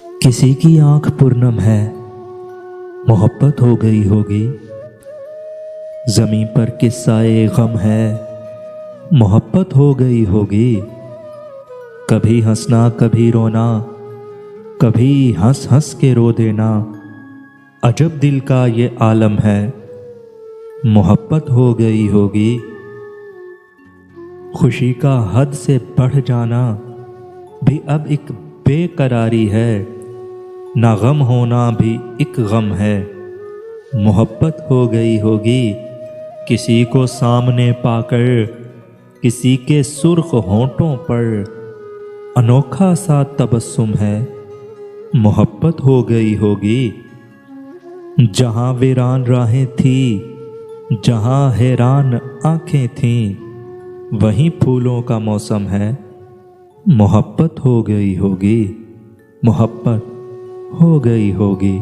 किसी की आंख पूर्णम है, मोहब्बत हो गई होगी। जमीन पर किस्साए गम है, मोहब्बत हो गई होगी। कभी हंसना कभी रोना, कभी हंस हंस के रो देना। अजब दिल का ये आलम है, मोहब्बत हो गई होगी। खुशी का हद से बढ़ जाना भी अब एक बेकरारी है। ना गम होना भी एक गम है, मोहब्बत हो गई होगी। किसी को सामने पाकर किसी के सुर्ख होंठों पर अनोखा सा तबस्सुम है, मोहब्बत हो गई होगी। जहां वीरान राहें थी, जहां हैरान आंखें थीं, वहीं फूलों का मौसम है, मोहब्बत हो गई होगी। मोहब्बत हो गई होगी।